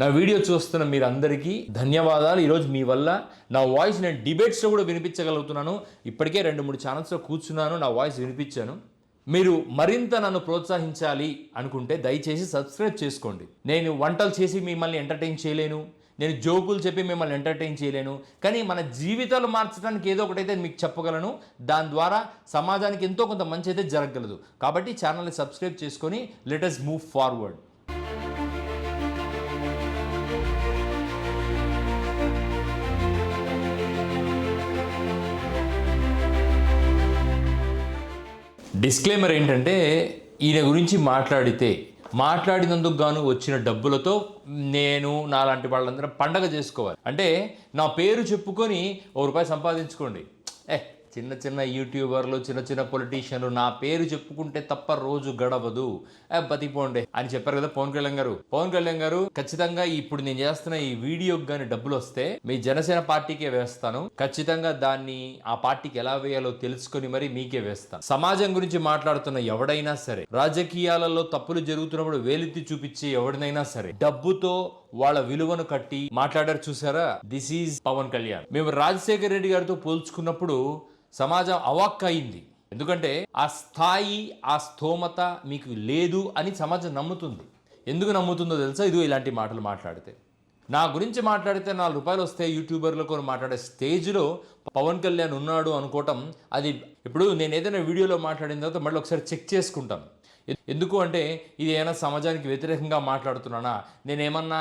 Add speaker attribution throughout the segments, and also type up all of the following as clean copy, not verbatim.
Speaker 1: నా వీడియో చూస్తున్న మీరందరికీ ధన్యవాదాలు. ఈరోజు మీ వల్ల నా వాయిస్ నేను డిబేట్స్లో కూడా వినిపించగలుగుతున్నాను. ఇప్పటికే 2-3 ఛానల్స్లో కూర్చున్నాను, నా వాయిస్ వినిపించాను. మీరు మరింత నన్ను ప్రోత్సహించాలి అనుకుంటే దయచేసి సబ్స్క్రైబ్ చేసుకోండి. నేను వంటలు చేసి మిమ్మల్ని ఎంటర్టైన్ చేయలేను, నేను జోకులు చెప్పి మిమ్మల్ని ఎంటర్టైన్ చేయలేను, కానీ మన జీవితాలు మార్చడానికి ఏదో ఒకటైతే మీకు చెప్పగలను. దాని ద్వారా సమాజానికి ఎంతో కొంత మంచి అయితే జరగగలదు. కాబట్టి ఛానల్ని సబ్స్క్రైబ్ చేసుకొని let us move forward. Disclaimer ఏంటంటే, ఈయన గురించి మాట్లాడినందుకు గాను వచ్చిన డబ్బులతో నేను నాలాంటి వాళ్ళందరూ పండగ చేసుకోవాలి. అంటే నా పేరు చెప్పుకొని ₹1 సంపాదించుకోండి. చిన్న చిన్న యూట్యూబర్లు, చిన్న చిన్న పొలిటీషియన్లు నా పేరు చెప్పుకుంటే తప్ప రోజు గడవదు, బతిపోండి అని చెప్పారు కదా పవన్ కళ్యాణ్ గారు. ఖచ్చితంగా ఇప్పుడు నేను చేస్తున్న ఈ వీడియోకి కానీ డబ్బులు వస్తే మీ జనసేన పార్టీకే వేస్తాను. ఖచ్చితంగా దాన్ని ఆ పార్టీకి ఎలా వేయాలో తెలుసుకొని మరి మీకే వేస్తాను. సమాజం గురించి మాట్లాడుతున్న ఎవడైనా సరే, రాజకీయాలలో తప్పులు జరుగుతున్నప్పుడు వేలెత్తి చూపించే ఎవరినైనా సరే, డబ్బుతో వాళ్ళ విలువను కట్టి మాట్లాడారు చూసారా, దిస్ ఈజ్ పవన్ కళ్యాణ్. మేము రాజశేఖర్ రెడ్డి గారితో పోల్చుకున్నప్పుడు సమాజం అవాక్కయింది. ఎందుకంటే ఆ స్థాయి, ఆ స్థోమత మీకు లేదు అని సమాజం నమ్ముతుంది. ఎందుకు నమ్ముతుందో తెలుసా? ఇదిగో ఇలాంటి మాటలు మాట్లాడితే, నా గురించి మాట్లాడితే ₹4 వస్తే యూట్యూబర్లకు మాట్లాడే స్టేజ్లో పవన్ కళ్యాణ్ ఉన్నాడు అనుకోవటం, అది ఇప్పుడు నేను ఏదైనా వీడియోలో మాట్లాడిన తర్వాత మళ్ళీ ఒకసారి చెక్ చేసుకుంటాను. ఎందుకు అంటే ఇది ఏమైనా సమాజానికి వ్యతిరేకంగా మాట్లాడుతున్నానా, నేనేమన్నా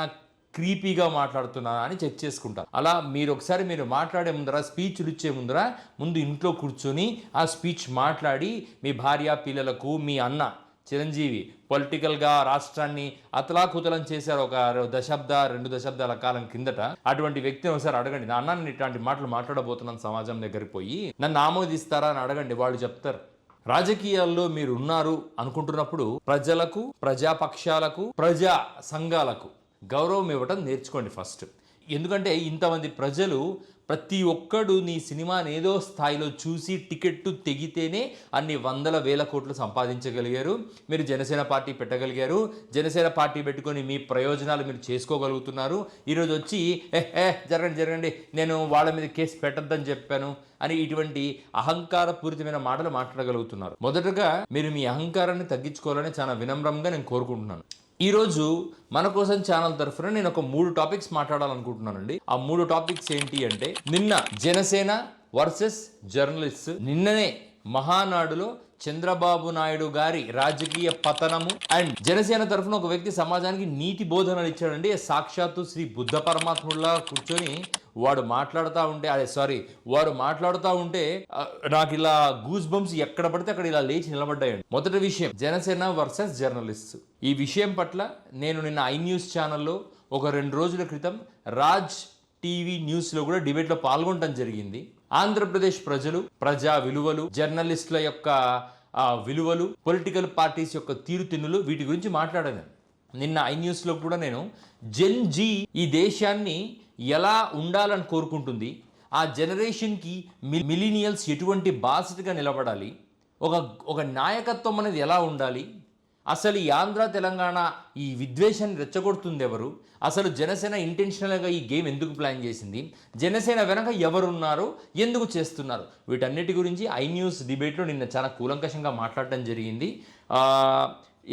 Speaker 1: క్రీపీగా మాట్లాడుతున్నానా అని చెక్ చేసుకుంటాను. అలా మీరు ఒకసారి మీరు మాట్లాడే ముందర, స్పీచ్లు ఇచ్చే ముందర ముందు ఇంట్లో కూర్చొని ఆ స్పీచ్ మాట్లాడి మీ భార్య పిల్లలకు, మీ అన్న చిరంజీవి పొలిటికల్గా రాష్ట్రాన్ని అతలాకుతలం చేశారు ఒక 2 దశాబ్దాల కాలం కిందట. అటువంటి వ్యక్తిని ఒకసారి అడగండి, నా అన్న నేను ఇట్లాంటి మాటలు మాట్లాడబోతున్నాను సమాజం దగ్గరికి పోయి, నన్ను ఆమోదిస్తారా అని అడగండి, వాళ్ళు చెప్తారు. రాజకీయాల్లో మీరు ఉన్నారు అనుకుంటున్నప్పుడు ప్రజలకు, ప్రజాపక్షాలకు, ప్రజా సంఘాలకు గౌరవం ఇవ్వటం నేర్చుకోండి ఫస్ట్. ఎందుకంటే ఇంతమంది ప్రజలు ప్రతి ఒక్కడు నీ సినిమాని ఏదో స్థాయిలో చూసి టికెట్టు తెగితేనే అన్ని వందల వేల కోట్లు సంపాదించగలిగారు. మీరు జనసేన పార్టీ పెట్టగలిగారు. జనసేన పార్టీ పెట్టుకొని మీ ప్రయోజనాలు మీరు చేసుకోగలుగుతున్నారు. ఈరోజు వచ్చి జరగండి నేను వాళ్ళ మీద కేసు పెట్టద్దని చెప్పాను అని ఇటువంటి అహంకారపూరితమైన మాటలు మాట్లాడగలుగుతున్నారు. మొదటగా మీరు మీ అహంకారాన్ని తగ్గించుకోవాలని చాలా వినమ్రంగా నేను కోరుకుంటున్నాను. ఈరోజు మన కోసం ఛానల్ తరఫున నేను ఒక 3 టాపిక్స్ మాట్లాడాలనుకుంటున్నానండి. ఆ 3 టాపిక్స్ ఏంటి అంటే, నిన్న జనసేన వర్సెస్ జర్నలిస్ట్, నిన్ననే మహానాడులో చంద్రబాబు నాయుడు గారి రాజకీయ పతనము, అండ్ జనసేన తరఫున ఒక వ్యక్తి సమాజానికి నీతి బోధనలు ఇచ్చాడండి. సాక్షాత్తు శ్రీ బుద్ధ పరమాత్ముడిలా కూర్చొని వారు మాట్లాడుతూ ఉంటే నాకు ఇలా గూస్ బంప్స్ ఎక్కడ పడితే అక్కడ ఇలా లేచి నిలబడ్డాయండి. మొదటి విషయం, జనసేన వర్సెస్ జర్నలిస్ట్. ఈ విషయం పట్ల నేను నిన్న iNews ఛానల్లో ఒక 2 రోజుల క్రితం రాజ్ టీవీ న్యూస్లో కూడా డిబేట్లో పాల్గొనడం జరిగింది. ఆంధ్రప్రదేశ్ ప్రజలు, ప్రజా విలువలు, జర్నలిస్టుల యొక్క విలువలు, పొలిటికల్ పార్టీస్ యొక్క తీరుతెన్నులు, వీటి గురించి మాట్లాడాను. నిన్న iNewsలో కూడా నేను జెన్ జీ ఈ దేశాన్ని ఎలా ఉండాలని కోరుకుంటుంది, ఆ జనరేషన్కి మిలీనియల్స్ ఎటువంటి బాధ్యతగా నిలబడాలి, ఒక నాయకత్వం అనేది ఎలా ఉండాలి, అసలు ఈ ఆంధ్ర తెలంగాణ ఈ విద్వేషాన్ని రెచ్చగొడుతుంది ఎవరు, అసలు జనసేన ఇంటెన్షనల్గా ఈ గేమ్ ఎందుకు ప్లాన్ చేసింది, జనసేన వెనక ఎవరున్నారు, ఎందుకు చేస్తున్నారు, వీటన్నిటి గురించి iNews డిబేట్లో నిన్న చాలా కూలంకషంగా మాట్లాడటం జరిగింది.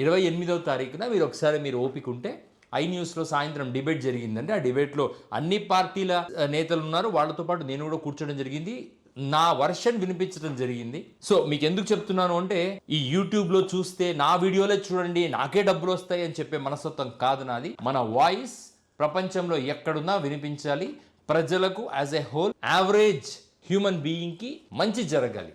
Speaker 1: 28వ తారీఖున మీరు ఓపిక ఉంటే iNewsలో సాయంత్రం డిబేట్ జరిగిందండి. ఆ డిబేట్లో అన్ని పార్టీల నేతలు ఉన్నారు, వాళ్ళతో పాటు నేను కూడా కూర్చోవడం జరిగింది. నా వర్షన్ వినిపించడం జరిగింది. సో మీకు ఎందుకు చెప్తున్నాను అంటే, ఈ యూట్యూబ్లో చూస్తే నా వీడియోలే చూడండి నాకే డబ్బులు వస్తాయి అని చెప్పే మనస్తత్వం కాదు నాది. మన వాయిస్ ప్రపంచంలో ఎక్కడున్నా వినిపించాలి. ప్రజలకు as a whole, average human బీయింగ్కి మంచి జరగాలి.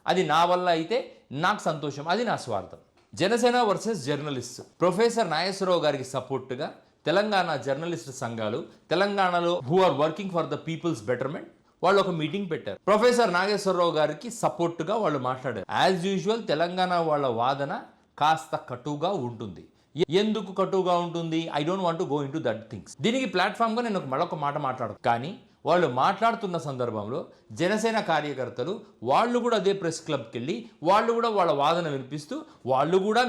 Speaker 1: అది నా వల్ల అయితే నాకు సంతోషం, అది నా స్వార్థం. Janasena versus journalist. Professor Nageswara Rao గారికి సపోర్ట్గా తెలంగాణ జర్నలిస్ట్ సంఘాలు, తెలంగాణలో who are working for the people's betterment, వాళ్ళు ఒక మీటింగ్ పెట్టారు. ప్రొఫెసర్ నాగేశ్వరరావు గారికి సపోర్ట్గా వాళ్ళు మాట్లాడారు. యాజ్ యూజువల్ తెలంగాణ వాళ్ళ వాదన కాస్త కటువుగా ఉంటుంది. ఎందుకు కటువుగా ఉంటుంది? I don't want to go in to that things. దీనికి ప్లాట్ఫామ్గా నేను మరొక మాట మాట్లాడను, కానీ వాళ్ళు మాట్లాడుతున్న సందర్భంలో జనసేన కార్యకర్తలు వాళ్ళు కూడా అదే ప్రెస్ క్లబ్కి వెళ్ళి వాళ్ళు కూడా వాళ్ళ వాదన వినిపిస్తూ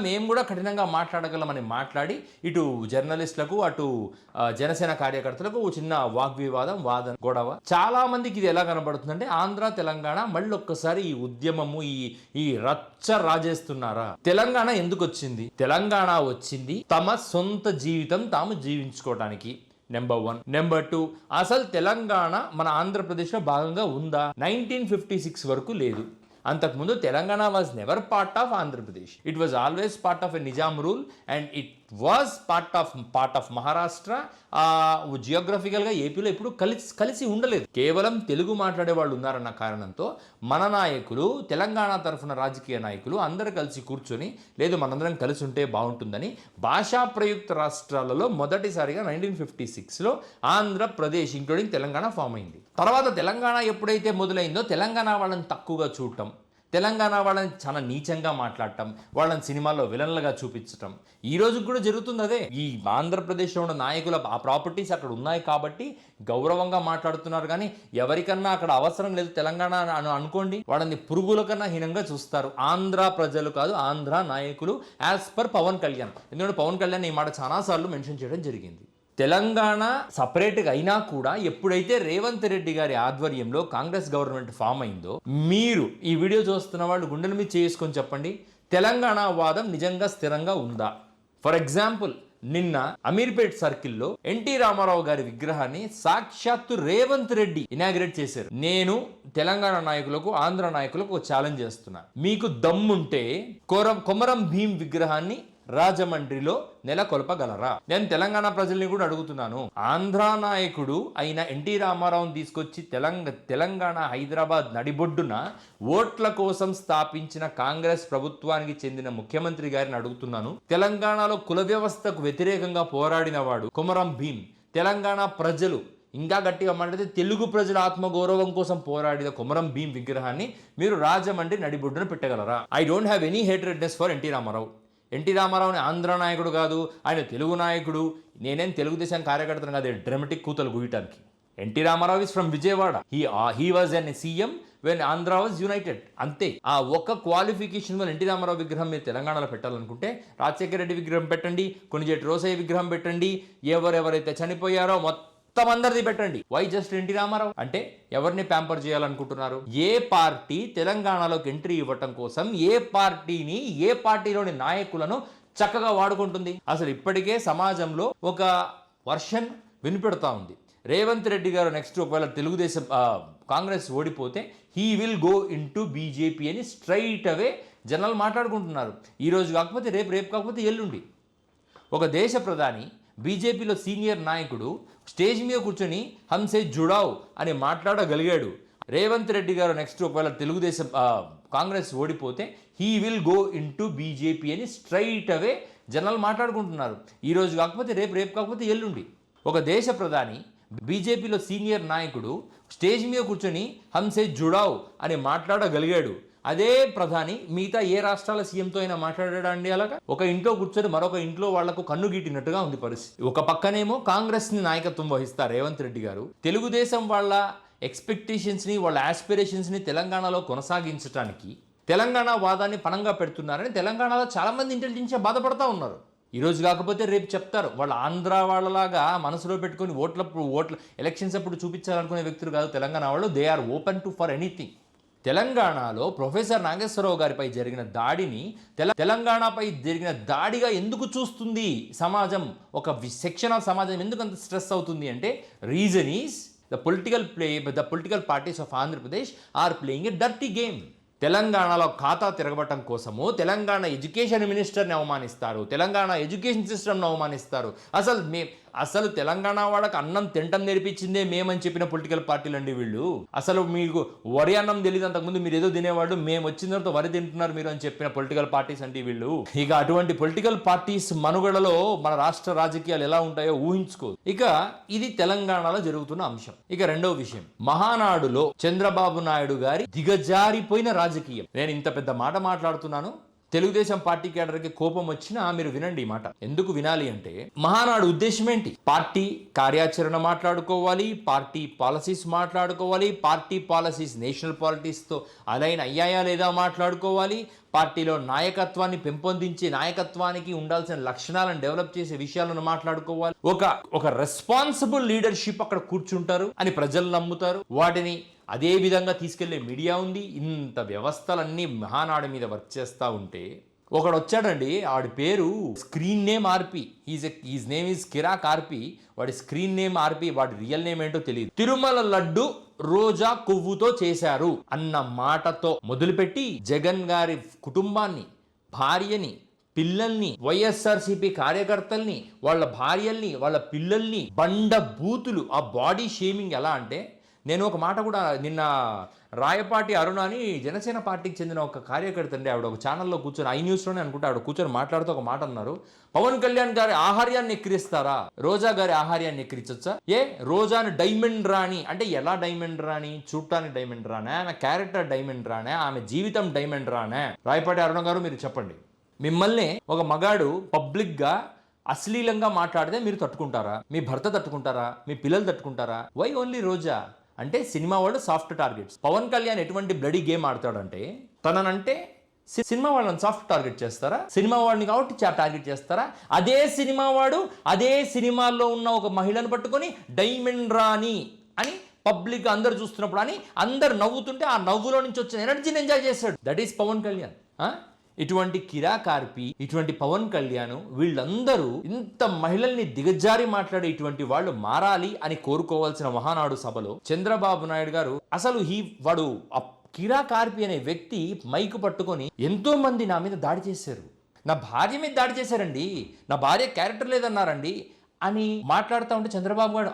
Speaker 1: మేము కూడా కఠినంగా మాట్లాడగలమని మాట్లాడి ఇటు జర్నలిస్టులకు అటు జనసేన కార్యకర్తలకు చిన్న వాగ్వివాదం వాదన గొడవ. చాలా మందికి ఇది ఎలా కనబడుతుందంటే ఆంధ్ర తెలంగాణ మళ్ళీ ఒక్కసారి ఈ ఉద్యమము ఈ రచ్చ రాజేస్తున్నారా? తెలంగాణ ఎందుకు వచ్చింది? తెలంగాణ వచ్చింది తమ సొంత జీవితం తాము జీవించుకోవడానికి. నెంబర్ 1. నెంబర్ 2, అసలు తెలంగాణ మన ఆంధ్రప్రదేశ్లో భాగంగా ఉందా? 1956 వరకు లేదు. అంతకుముందు Telangana was never part of Andhra Pradesh. It was always part of a Nizam rule and it was part of Maharashtra. జియోగ్రఫికల్గా ఏపీలో ఎప్పుడు కలిసి ఉండలేదు. కేవలం తెలుగు మాట్లాడే వాళ్ళు ఉన్నారన్న కారణంతో మన నాయకులు, తెలంగాణ తరఫున రాజకీయ నాయకులు అందరూ కలిసి కూర్చొని లేదు మనందరం కలిసి ఉంటే బాగుంటుందని భాషా ప్రయుక్త రాష్ట్రాలలో మొదటిసారిగా 1956లో ఆంధ్రప్రదేశ్ ఇంక్లూడింగ్ తెలంగాణ ఫామ్ అయింది. తర్వాత తెలంగాణ ఎప్పుడైతే మొదలైందో తెలంగాణ వాళ్ళని తక్కువగా చూడటం, తెలంగాణ వాళ్ళని చాలా నీచంగా మాట్లాడటం, వాళ్ళని సినిమాల్లో విలన్లుగా చూపించటం ఈ రోజు కూడా జరుగుతుంది. అదే ఈ ఆంధ్రప్రదేశ్లో ఉన్న నాయకుల ఆ ప్రాపర్టీస్ అక్కడ ఉన్నాయి కాబట్టి గౌరవంగా మాట్లాడుతున్నారు. కానీ ఎవరికన్నా అక్కడ అవసరం లేదు తెలంగాణ అని అనుకోండి, వాళ్ళని పురుగుల కన్నా హీనంగా చూస్తారు. ఆంధ్ర ప్రజలు కాదు, ఆంధ్ర నాయకులు యాజ్ పర్ పవన్ కళ్యాణ్. ఎందుకంటే పవన్ కళ్యాణ్ ఈ మాట చాలాసార్లు మెన్షన్ చేయడం జరిగింది. తెలంగాణ సపరేట్గా అయినా కూడా ఎప్పుడైతే రేవంత్ రెడ్డి గారి ఆధ్వర్యంలో కాంగ్రెస్ గవర్నమెంట్ ఫామ్ అయిందో, మీరు ఈ వీడియో చూస్తున్న వాళ్ళు గుండెల మీద చేసుకొని చెప్పండి, తెలంగాణ వాదం నిజంగా స్థిరంగా ఉందా? ఫర్ ఎగ్జాంపుల్, నిన్న అమీర్పేట్ సర్కిల్లో ఎన్టీ రామారావు గారి విగ్రహాన్ని సాక్షాత్తు రేవంత్ రెడ్డి ఇనాగ్రేట్ చేశారు. నేను తెలంగాణ నాయకులకు, ఆంధ్ర నాయకులకు ఒక ఛాలెంజ్ చేస్తున్నా, మీకు దమ్ముంటే కొమరం భీం విగ్రహాన్ని రాజమండ్రిలో నెలకొల్పగలరా? నేను తెలంగాణ ప్రజల్ని కూడా అడుగుతున్నాను. ఆంధ్ర నాయకుడు అయిన ఎన్టీ రామారావుని తీసుకొచ్చి తెలంగాణ హైదరాబాద్ నడిబొడ్డున ఓట్ల కోసం స్థాపించిన కాంగ్రెస్ ప్రభుత్వానికి చెందిన ముఖ్యమంత్రి గారిని అడుగుతున్నాను. తెలంగాణలో కుల వ్యవస్థకు వ్యతిరేకంగా పోరాడిన వాడు కొమరం భీం. తెలంగాణ ప్రజలు ఇంకా గట్టిగా మాట్లాడితే తెలుగు ప్రజల ఆత్మగౌరవం కోసం పోరాడిన కొమరం భీం విగ్రహాన్ని మీరు రాజమండ్రి నడిబొడ్డున పెట్టగలరా? I don't have any hatredness for NT Rama Rao. NT రామారావుని ఆంధ్ర నాయకుడు కాదు, ఆయన తెలుగు నాయకుడు. నేనేం తెలుగుదేశం కార్యకర్తను కాదు డ్రామాటిక్ కూతలు గుయ్యటానికి. NT Rama Rao is from Vijayawada. He was an CM when Andhra was united. అంతే. ఆ ఒక్క క్వాలిఫికేషన్ వల్ల ఎన్టీ రామారావు విగ్రహం మీరు తెలంగాణలో పెట్టాలనుకుంటే రాజశేఖర రెడ్డి విగ్రహం పెట్టండి, కొణిజేటి రోసయ్య విగ్రహం పెట్టండి, ఎవరెవరైతే చనిపోయారో మొత్తం అందరిది పెట్టండి. Why just NT Rama Rao? అంటే ఎవరిని ప్యాంపర్ చేయాలనుకుంటున్నారు? ఏ పార్టీ తెలంగాణలోకి ఎంట్రీ ఇవ్వటం కోసం ఏ పార్టీలోని నాయకులను చక్కగా వాడుకుంటుంది? అసలు ఇప్పటికే సమాజంలో ఒక వర్షన్ వినిపెడతా ఉంది. రేవంత్ రెడ్డి గారు నెక్స్ట్ ఒకవేళ తెలుగుదేశం కాంగ్రెస్ ఓడిపోతే he will go into BJP అని స్ట్రైట్ అవే జనాలు మాట్లాడుకుంటున్నారు. ఈరోజు కాకపోతే రేపు కాకపోతే ఎల్లుండి. ఒక దేశ ప్రధాని, బీజేపీలో సీనియర్ నాయకుడు స్టేజ్ మీద కూర్చొని హంసే జుడావ్ అని మాట్లాడగలిగాడు. రేవంత్ రెడ్డి గారు నెక్స్ట్ ఒకవేళ తెలుగుదేశం కాంగ్రెస్ ఓడిపోతే he will go into BJP అని స్ట్రైట్ అవే జనాలు మాట్లాడుకుంటున్నారు. ఈరోజు కాకపోతే రేపు కాకపోతే ఎల్లుండి. ఒక దేశ ప్రధాని, బీజేపీలో సీనియర్ నాయకుడు స్టేజ్ మీద కూర్చొని హంసే జుడావ్ అని మాట్లాడగలిగాడు. అదే ప్రధాని మిగతా ఏ రాష్ట్రాల సీఎంతో అయినా మాట్లాడాడండి? అలాగా ఒక ఇంట్లో కూర్చొని మరొక ఇంట్లో వాళ్లకు కన్ను గీటినట్టుగా ఉంది పరిస్థితి. ఒక పక్కనేమో కాంగ్రెస్ని నాయకత్వం వహిస్తారు రేవంత్ రెడ్డి గారు. తెలుగుదేశం వాళ్ళ ఎక్స్పెక్టేషన్స్ని, వాళ్ళ ఆస్పిరేషన్స్ని తెలంగాణలో కొనసాగించడానికి తెలంగాణ వాదాన్ని పణంగా పెడుతున్నారని తెలంగాణలో చాలామంది ఇంటెలిజెన్సే బాధపడతా ఉన్నారు. ఈరోజు కాకపోతే రేపు చెప్తారు. వాళ్ళ ఆంధ్ర వాళ్ళలాగా మనసులో పెట్టుకుని ఓట్ల ఎలక్షన్స్ అప్పుడు చూపించాలనుకునే వ్యక్తులు కాదు తెలంగాణ వాళ్ళు. They are open to for anything. తెలంగాణలో ప్రొఫెసర్ నాగేశ్వరరావు గారిపై జరిగిన దాడిని తెలంగాణపై జరిగిన దాడిగా ఎందుకు చూస్తుంది సమాజం? ఒక సెక్షన్ ఆఫ్ సమాజం ఎందుకు అంత స్ట్రెస్ అవుతుంది అంటే reason is the political parties of Andhra Pradesh are playing a dirty game. తెలంగాణలో ఖాతా తిరగబట్టం కోసము తెలంగాణ ఎడ్యుకేషన్ మినిస్టర్ని అవమానిస్తారు, తెలంగాణ ఎడ్యుకేషన్ సిస్టమ్ని అవమానిస్తారు. అసలు తెలంగాణ వాళ్ళకి అన్నం తింటం నేర్పించిందే మేమని చెప్పిన పొలిటికల్ పార్టీలు అండి వీళ్ళు. అసలు మీకు వరి అన్నం తెలియదు, అంతకుముందు మీరు ఏదో తినేవాళ్ళు, మేము వచ్చిన తర్వాత వరి తింటున్నారు మీరు అని చెప్పిన పొలిటికల్ పార్టీస్ అంటే వీళ్ళు. ఇక అటువంటి పొలిటికల్ పార్టీస్ మనుగడలో మన రాష్ట్ర రాజకీయాలు ఎలా ఉంటాయో ఊహించుకో. ఇక ఇది తెలంగాణలో జరుగుతున్న అంశం. ఇక రెండవ విషయం, మహానాడులో చంద్రబాబు నాయుడు గారి దిగజారిపోయిన రాజకీయం. నేను ఇంత పెద్ద మాట మాట్లాడుతున్నాను, తెలుగుదేశం పార్టీ కేడర్కి కోపం వచ్చినా మీరు వినండి ఈ మాట. ఎందుకు వినాలి అంటే, మహానాడు ఉద్దేశం ఏంటి? పార్టీ కార్యాచరణ మాట్లాడుకోవాలి, పార్టీ పాలసీస్ మాట్లాడుకోవాలి, పార్టీ పాలసీస్ నేషనల్ పాలిటిక్స్తో అలైన్ అయ్యాయా లేదా మాట్లాడుకోవాలి, పార్టీలో నాయకత్వాన్ని పెంపొందించే, నాయకత్వానికి ఉండాల్సిన లక్షణాలను డెవలప్ చేసే విషయాలను మాట్లాడుకోవాలి. ఒక రెస్పాన్సిబుల్ లీడర్షిప్ అక్కడ కూర్చుంటారు అని ప్రజలు నమ్ముతారు. వాటిని అదే విధంగా తీసుకెళ్లే మీడియా ఉంది. ఇంత వ్యవస్థలన్నీ మహానాడు మీద వర్క్ చేస్తూ ఉంటే ఒకడు వచ్చాడండి, వాడి పేరు screen name RP, is name is Kirrak RP, వాడి స్క్రీన్ నేమ్ ఆర్పి, వాడి రియల్ నేమ్ ఏంటో తెలియదు. తిరుమల లడ్డు రోజా కొవ్వుతో చేశారు అన్న మాటతో మొదలుపెట్టి జగన్ గారి కుటుంబాన్ని, భార్యని, పిల్లల్ని, వైఎస్ఆర్సీపీ కార్యకర్తల్ని, వాళ్ళ భార్యల్ని, వాళ్ళ పిల్లల్ని బండ బూతులు, ఆ బాడీ షేమింగ్ ఎలా అంటే, నేను ఒక మాట కూడా నిన్న రాయపాటి అరుణ అని జనసేన పార్టీకి చెందిన ఒక కార్యకర్త అండి, ఆవిడ ఒక ఛానల్లో కూర్చొని ఐ న్యూస్లోనే అనుకుంటే ఆవిడ కూర్చొని మాట్లాడుతూ ఒక మాట అన్నారు, పవన్ కళ్యాణ్ గారి ఆహార్యాన్ని ఎక్కిరిస్తారా, రోజా గారి ఆహార్యాన్ని ఎక్కిరించొచ్చా? రోజాని డైమండ్ రాణి అంటే ఎలా డైమండ్ రాణి? చూడటానికి డైమండ్ రానే, ఆమె క్యారెక్టర్ డైమండ్ రానే, ఆమె జీవితం డైమండ్ రానే? రాయపాటి అరుణ గారు మీరు చెప్పండి. మిమ్మల్ని ఒక మగాడు పబ్లిక్గా అశ్లీలంగా మాట్లాడితే మీరు తట్టుకుంటారా? మీ భర్త తట్టుకుంటారా? మీ పిల్లలు తట్టుకుంటారా? వై ఓన్లీ రోజా? అంటే సినిమా వాళ్ళు సాఫ్ట్ టార్గెట్స్. పవన్ కళ్యాణ్ ఎటువంటి బ్లడీ గేమ్ ఆడతాడంటే, తననంటే సినిమా వాళ్ళని సాఫ్ట్ టార్గెట్ చేస్తారా? సినిమా వాడిని కాబట్టి టార్గెట్ చేస్తారా? అదే సినిమా వాడు అదే సినిమాల్లో ఉన్న ఒక మహిళను పట్టుకొని డైమండ్ రాణి అని పబ్లిక్ అందరు చూస్తున్నప్పుడు అని అందరు నవ్వుతుంటే ఆ నవ్వులో నుంచి వచ్చిన ఎనర్జీని ఎంజాయ్ చేస్తాడు. That is Pawan Kalyan. ఇటువంటి కిరాకార్పి, ఇటువంటి పవన్ కళ్యాణ్, వీళ్ళందరూ ఇంత మహిళల్ని దిగజారి మాట్లాడే ఇటువంటి వాళ్ళు మారాలి అని కోరుకోవాల్సిన మహానాడు సభలో చంద్రబాబు నాయుడు గారు అసలు వాడు కిరాకార్పి అనే వ్యక్తి మైకు పట్టుకొని ఎంతో మంది నా మీద దాడి చేశారు, నా భార్య మీద దాడి చేశారండి, నా భార్య క్యారెక్టర్ లేదన్నారండి అని మాట్లాడుతూ ఉంటే చంద్రబాబు గారు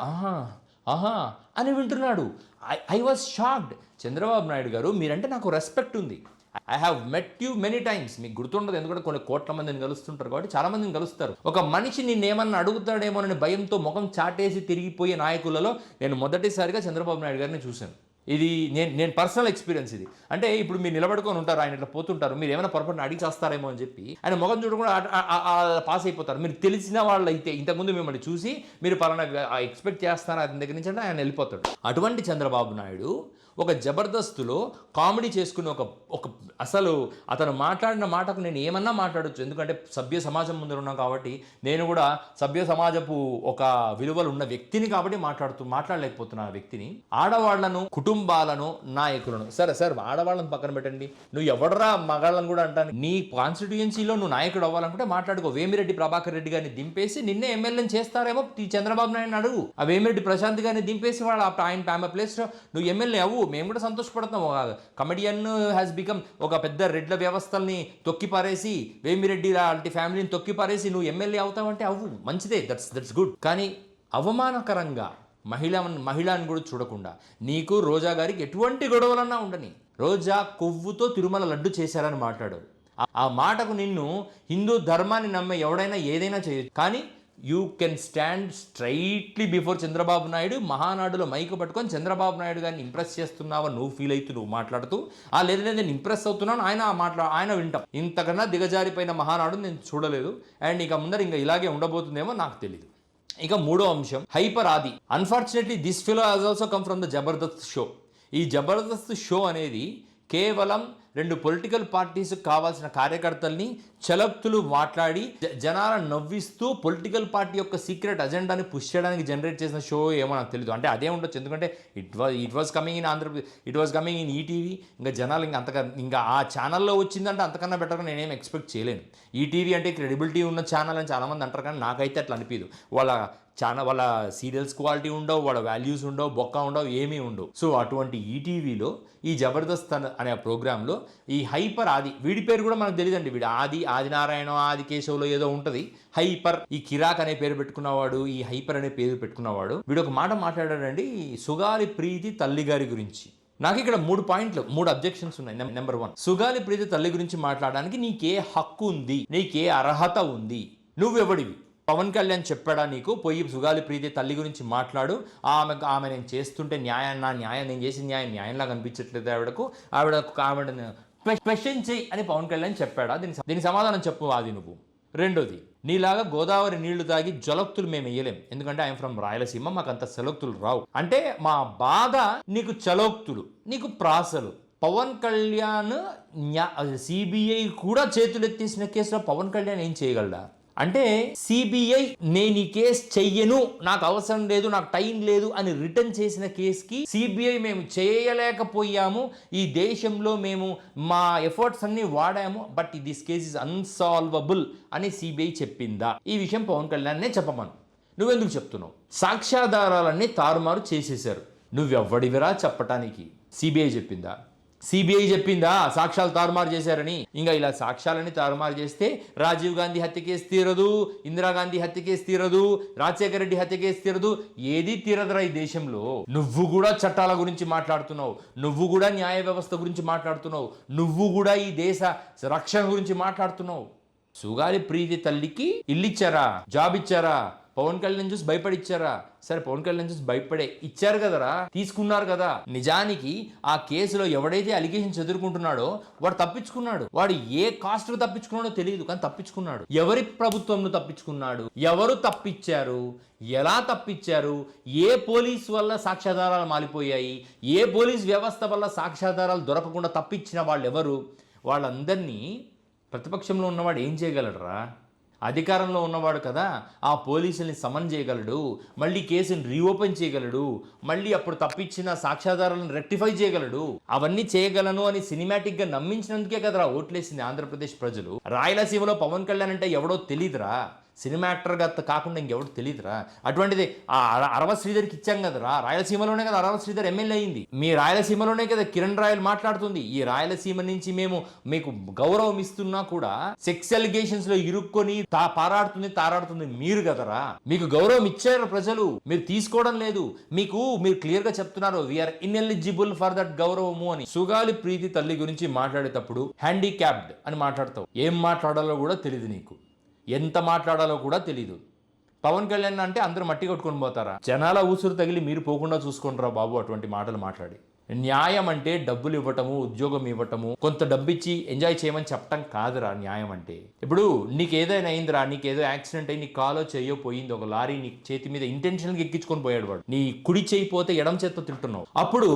Speaker 1: ఆహా అని వింటున్నాడు. I was shocked. Chandrababu Naidu గారు, మీరంటే నాకు రెస్పెక్ట్ ఉంది. I have met you many times. మీకు గుర్తుండదు, ఎందుకంటే కొన్ని కోట్ల మందిని కలుస్తుంటారు కాబట్టి చాలా మందిని కలుస్తారు. ఒక మనిషి నిన్నేమన్నా అడుగుతాడేమోనని భయంతో ముఖం చాటేసి తిరిగిపోయే నాయకులలో నేను మొదటిసారిగా చంద్రబాబు నాయుడు గారిని చూశాను. ఇది నేను పర్సనల్ ఎక్స్పీరియన్స్ ఇది. అంటే ఇప్పుడు మీరు నిలబడుకొని ఉంటారు, ఆయన ఇట్లా పోతుంటారు, మీరు ఏమైనా పొరపాటున అడిగి చేస్తారేమో అని చెప్పి ఆయన ముఖం చూడకుండా పాస్ అయిపోతారు. మీరు తెలిసిన వాళ్ళు అయితే ఇంతకుముందు మిమ్మల్ని చూసి మీరు పలానా ఎక్స్పెక్ట్ చేస్తారా అతని దగ్గర నుంచి అంటే ఆయన వెళ్ళిపోతాడు. అటువంటి చంద్రబాబు నాయుడు ఒక జబర్దస్త్లో కామెడీ చేసుకుని ఒక అసలు అతను మాట్లాడిన మాటకు నేను ఏమన్నా మాట్లాడచ్చు, ఎందుకంటే సభ్య సమాజం ముందు ఉన్నాం కాబట్టి, నేను కూడా సభ్య సమాజపు ఒక విలువలు ఉన్న వ్యక్తిని కాబట్టి మాట్లాడలేకపోతున్నా ఆ వ్యక్తిని. ఆడవాళ్లను, కుటుంబాలను, నాయకులను, సరే ఆడవాళ్ళని పక్కన పెట్టండి, నువ్వు ఎవడరా మగాళ్ళని కూడా అంటాను. నీ కాన్స్టిట్యుయెన్సీలో నువ్వు నాయకుడు అవ్వాలనుకుంటే మాట్లాడుకో. వేమిరెడ్డి ప్రభాకర్ రెడ్డి గారిని దింపేసి నిన్నే ఎమ్మెల్యేని చేస్తారేమో చంద్రబాబు నాయుడు అడుగు. ఆ వేమిరెడ్డి ప్రశాంత్ గారిని దింపేసి వాళ్ళు ఆయన ప్లేస్ నువ్వు ఎమ్మెల్యే అవ్వు, మేము కూడా సంతోషపడతాం. కమెడియన్ హ్యాస్ బికమ్ ఒక పెద్ద రెడ్ల వ్యవస్థల్ని తొక్కిపారేసి, వేమిరెడ్డి లాంటి ఫ్యామిలీని తొక్కిపారేసి నువ్వు ఎమ్మెల్యే అవుతావంటే అవ్వు, మంచిదే, దట్స్ గుడ్. కానీ అవమానకరంగా మహిళని కూడా చూడకుండా, నీకు రోజా గారికి ఎటువంటి గొడవలన్నా ఉండని, రోజా కొవ్వుతో తిరుమల లడ్డు చేశారని మాట్లాడారు. ఆ మాటకు నిన్ను హిందూ ధర్మాన్ని నమ్మే ఎవడైనా ఏదైనా చేయొచ్చు, కానీ you can stand straightly before Chandrababu Naidu, మహానాడులో మైకు పట్టుకొని చంద్రబాబు నాయుడు గారిని ఇంప్రెస్ చేస్తున్నావా నువ్వు ఫీల్ అవుతూ నువ్వు మాట్లాడుతూ, లేదా నేను ఇంప్రెస్ అవుతున్నాను ఆయన వింటాం. ఇంతకన్నా దిగజారిపోయిన మహానాడు నేను చూడలేదు. అండ్ ఇక ముందర ఇంకా ఇలాగే ఉండబోతుందేమో నాకు తెలియదు. ఇక మూడో అంశం, హైపర్ ఆది. Unfortunately this fellow has also come from the Jabardasth show. ఈ జబర్దస్త్ షో అనేది కేవలం 2 పొలిటికల్ పార్టీస్కి కావాల్సిన కార్యకర్తల్ని చలక్తులు మాట్లాడి జనాలను నవ్విస్తూ పొలిటికల్ పార్టీ యొక్క సీక్రెట్ అజెండాని పుష్ చేయడానికి జనరేట్ చేసిన షో ఏమో నాకు తెలియదు. అంటే అదే ఉండొచ్చు, ఎందుకంటే it was coming in Andhra Pradesh, it was coming in ETV. ఇంకా జనాలు ఇంకా ఆ ఛానల్లో వచ్చిందంటే అంతకన్నా బెటర్గా నేనేం ఎక్స్పెక్ట్ చేయలేను. ఈటీవీ అంటే క్రెడిబిలిటీ ఉన్న ఛానల్ అని చాలామంది అంటారు, కానీ నాకైతే అట్లా అనిపించదు. వాళ్ళ సీరియల్స్ క్వాలిటీ ఉండవు, వాళ్ళ వాల్యూస్ ఉండవు, బొక్క ఉండవు, ఏమీ ఉండవు. సో అటువంటి ఈటీవీలో ఈ జబర్దస్త్ అనే ప్రోగ్రాంలో ఈ హైపర్ ఆది, వీడి పేరు కూడా మనకు తెలియదండి, వీడు ఆదినారాయణ, ఆది కేశవ్లో ఏదో ఉంటుంది. హైపర్, ఈ కిరాక్ అనే పేరు పెట్టుకున్నవాడు, ఈ హైపర్ అనే పేరు పెట్టుకున్నవాడు, వీడు ఒక మాట మాట్లాడాడండి సుగాలి ప్రీతి తల్లి గారి గురించి. నాకు ఇక్కడ 3 అబ్జెక్షన్స్ ఉన్నాయి. నెంబర్ 1, సుగాలి ప్రీతి తల్లి గురించి మాట్లాడడానికి నీకే హక్కు ఉంది, నీకే అర్హత ఉంది, నువ్వెవడివి? పవన్ కళ్యాణ్ చెప్పాడా నీకు పోయి సుగాలి ప్రీతి తల్లి గురించి మాట్లాడు, ఆమె నేను చేస్తుంటే న్యాయం నేను చేసిన న్యాయంలాగా అనిపించట్లేదు, ఆవిడను క్వశ్చన్ చెయ్యి అని పవన్ కళ్యాణ్ చెప్పాడా? దీనికి సమాధానం చెప్పు అది నువ్వు. రెండోది, నీలాగా గోదావరి నీళ్లు తాగి జలక్తులు మేము వేయలేం, ఎందుకంటే ఐఎమ్ ఫ్రమ్ రాయలసీమ, మాకు అంత సెలక్తులు రావు. అంటే మా బాధ నీకు చలోక్తులు, నీకు ప్రాసలు. పవన్ కళ్యాణ్ సిబిఐ కూడా చేతులెత్తేసిన కేసులో పవన్ కళ్యాణ్ ఏం చేయగలడా? అంటే సిబిఐ నేను ఈ కేసు చెయ్యను, నాకు అవసరం లేదు, నాకు టైం లేదు అని రిటర్న్ చేసిన కేసుకి సిబిఐ మేము చేయలేకపోయాము, ఈ దేశంలో మేము మా ఎఫర్ట్స్ అన్ని వాడాము, but this case is unsolvable అని సిబిఐ చెప్పిందా? ఈ విషయం పవన్ కళ్యాణ్నే చెప్పమను. నువ్వెందుకు చెప్తున్నావు? సాక్ష్యాధారాలన్నీ తారుమారు చేసేశారు, నువ్వెవ్వడివిరా చెప్పటానికి? సిబిఐ చెప్పిందా? సిబిఐ చెప్పిందా సాక్ష్యాలు తారుమారు చేశారని? ఇంకా ఇలా సాక్ష్యాలని తారుమారు చేస్తే రాజీవ్ గాంధీ హత్య కేసు తీరదు, ఇందిరాగాంధీ హత్య కేసు తీరదు, రాజశేఖర రెడ్డి హత్య కేసు తీరదు, ఏది తీరదురా ఈ దేశంలో. నువ్వు కూడా చట్టాల గురించి మాట్లాడుతున్నావు, నువ్వు కూడా న్యాయ వ్యవస్థ గురించి మాట్లాడుతున్నావు, నువ్వు కూడా ఈ దేశ రక్షణ గురించి మాట్లాడుతున్నావు. సుగాలి ప్రీతి తల్లికి ఇల్లు ఇచ్చారా? జాబ్ ఇచ్చారా? పవన్ కళ్యాణ్ చూసి భయపడి ఇచ్చారా? సరే, పవన్ కళ్యాణ్ చూసి భయపడే ఇచ్చారు కదరా, తీసుకున్నారు కదా. నిజానికి ఆ కేసులో ఎవడైతే అలిగేషన్స్ ఎదుర్కొంటున్నాడో వాడు తప్పించుకున్నాడు. వాడు ఏ కాస్ట్ తప్పించుకున్నాడో తెలియదు, కానీ తప్పించుకున్నాడు. ఎవరి ప్రభుత్వంలో తప్పించుకున్నాడు? ఎవరు తప్పించారు? ఎలా తప్పించారు? ఏ పోలీస్ వల్ల సాక్ష్యాధారాలు మాలిపోయాయి? ఏ పోలీస్ వ్యవస్థ వల్ల సాక్ష్యాధారాలు దొరకకుండా తప్పించిన వాళ్ళు ఎవరు? వాళ్ళందరినీ ప్రతిపక్షంలో ఉన్నవాడు ఏం చేయగలరా? అధికారంలో ఉన్నవాడు కదా, ఆ పోలీసుల్ని సమన్ చేయగలడు, మళ్ళీ కేసుని రీఓపెన్ చేయగలడు, మళ్ళీ అప్పుడు తప్పించిన సాక్ష్యాధారాలను రెక్టిఫై చేయగలడు. అవన్నీ చేయగలను అని సినిమాటిక్గా నమ్మించినందుకే కదరా ఓట్లేసింది ఆంధ్రప్రదేశ్ ప్రజలు. రాయలసీమలో పవన్ కళ్యాణ్ అంటే ఎవడో తెలీదురా, సినిమా యాక్టర్గా కాకుండా ఇంకెవడు తెలియదురా. అటువంటిది ఆ అరవ శ్రీధర్కి ఇచ్చాం కదరా, రాయలసీమలోనే కదా అరవ శ్రీధర్ ఎమ్మెల్యే అయింది. మీ రాయలసీమలోనే కదా కిరణ్ రాయల్ మాట్లాడుతుంది. ఈ రాయలసీమ నుంచి మేము మీకు గౌరవం ఇస్తున్నా కూడా సెక్స్ అలిగేషన్స్ లో ఇరుక్కొని తారాడుతుంది మీరు కదరా. మీకు గౌరవం ఇచ్చారు ప్రజలు, మీరు తీసుకోవడం లేదు. మీరు క్లియర్ గా చెప్తున్నారు వీఆర్ ఇన్ఎలిజిబుల్ ఫర్ దట్ గౌరవము అని. సుగాలి ప్రీతి తల్లి గురించి మాట్లాడేటప్పుడు హ్యాండిక్యాప్డ్ అని మాట్లాడతావు. ఏం మాట్లాడాలో కూడా తెలియదు నీకు, ఎంత మాట్లాడాలో కూడా తెలీదు. పవన్ కళ్యాణ్ అంటే అందరూ మట్టి కొట్టుకొని పోతారా? జనాల ఊసురు తగిలి మీరు పోకుండా చూసుకుంటారా బాబు అటువంటి మాటలు మాట్లాడి. న్యాయం అంటే డబ్బులు ఇవ్వటము, ఉద్యోగం ఇవ్వటము, కొంత డబ్బు ఇచ్చి ఎంజాయ్ చేయమని చెప్పటం కాదురా న్యాయం అంటే. ఇప్పుడు నీకు ఏదైనా అయిందిరా, నీకేదో యాక్సిడెంట్ అయ్యి నీ కాలో చెయ్యో పోయింది, ఒక లారీ నీ చేతి మీద ఇంటెన్షన్గా ఎక్కించుకొని పోయాడు వాడు, నీ కుడి చెయ్యి పోతే ఎడం చేత్తో తింటున్నావు. అప్పుడు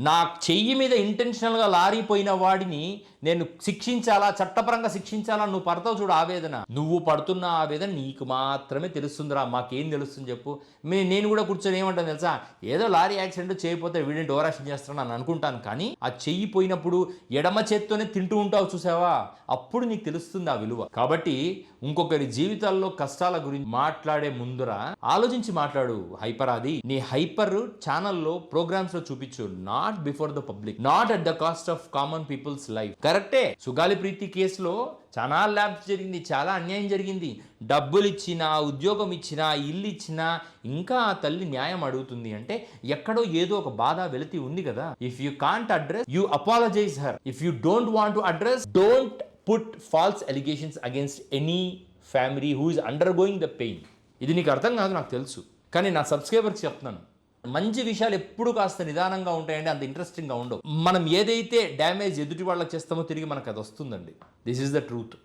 Speaker 1: నా చెయ్యి మీద ఇంటెన్షనల్గా లారీ పోయిన వాడిని నేను శిక్షించాలా, చట్టపరంగా శిక్షించాలా? నువ్వు పడతావు చూడు ఆవేదన, నువ్వు పడుతున్న ఆవేదన నీకు మాత్రమే తెలుస్తుందిరా, మాకేం తెలుస్తుంది చెప్పు? నేను కూడా కూర్చొని ఏమంటాను తెలుసా, ఏదో లారీ యాక్సిడెంట్ చేయకపోతే వీడిని ఓవరాక్షన్ చేస్తాను అని అనుకుంటాను, కానీ ఆ చెయ్యి పోయినప్పుడు ఎడమ చేత్తోనే తింటూ ఉంటావు చూసావా, అప్పుడు నీకు తెలుస్తుంది ఆ విలువ. కాబట్టి ఇంకొకరి జీవితాల్లో కష్టాల గురించి మాట్లాడే ముందర ఆలోచించి మాట్లాడు. హైపర్ అది నీ హైపర్ ఛానల్లో ప్రోగ్రామ్స్ లో చూపించు, not before the public, not at the cost of common people's life. కరెక్టే, సుగాలి ప్రీతి కేసులో చాలా ల్యాబ్స్ జరిగింది, చాలా అన్యాయం జరిగింది. డబ్బులు ఇచ్చినా, ఉద్యోగం ఇచ్చినా, ఇల్లు ఇచ్చినా ఇంకా ఆ తల్లి న్యాయం అడుగుతుంది అంటే ఎక్కడో ఏదో ఒక బాధ వెలితి ఉంది కదా. If you can't address, you apologize her. If you don't want to address, don't put false allegations against any family who is undergoing the pain. ఇది నీకు అర్థం కాదు నాకు తెలుసు, కానీ నా సబ్స్క్రైబర్కి చెప్తున్నాను, మంచి విషయాలు ఎప్పుడు కాస్త నిదానంగా ఉంటాయండి, అంత ఇంట్రెస్టింగ్గా ఉండవు. మనం ఏదైతే డ్యామేజ్ ఎదుటి వాళ్ళకి చేస్తామో తిరిగి మనకు అది వస్తుందండి. This is the truth.